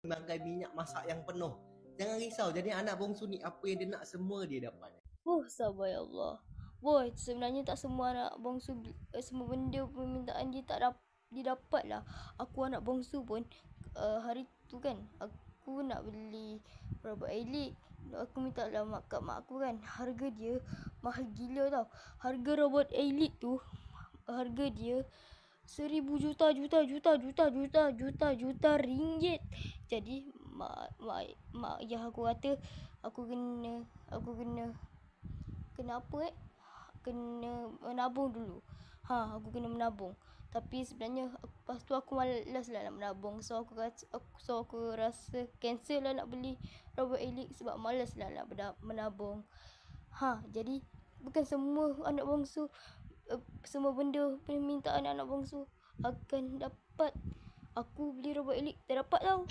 menggunakan minyak masak yang penuh. Jangan risau, jadi anak bongsu ni apa yang dia nak semua dia dapat. Sabar ya Allah. Boy, sebenarnya tak semua anak bongsu semua benda permintaan dia dia dapat lah. Aku anak bongsu pun hari tu kan aku nak beli robot elik. Aku minta lah kat mak aku kan. Harga dia mahal gila tau. Harga robot elik tu harga dia 1,000 juta ringgit. Jadi mak ayah aku kata aku kena apa kena menabung dulu. Aku kena menabung. Tapi sebenarnya lepas tu aku malas lah nak menabung. So aku rasa cancel lah nak beli robot elik sebab malas lah nak menabung. Jadi bukan semua anak bongsu semua benda permintaan anak bongsu akan dapat. Aku beli robot elik tak dapat tau.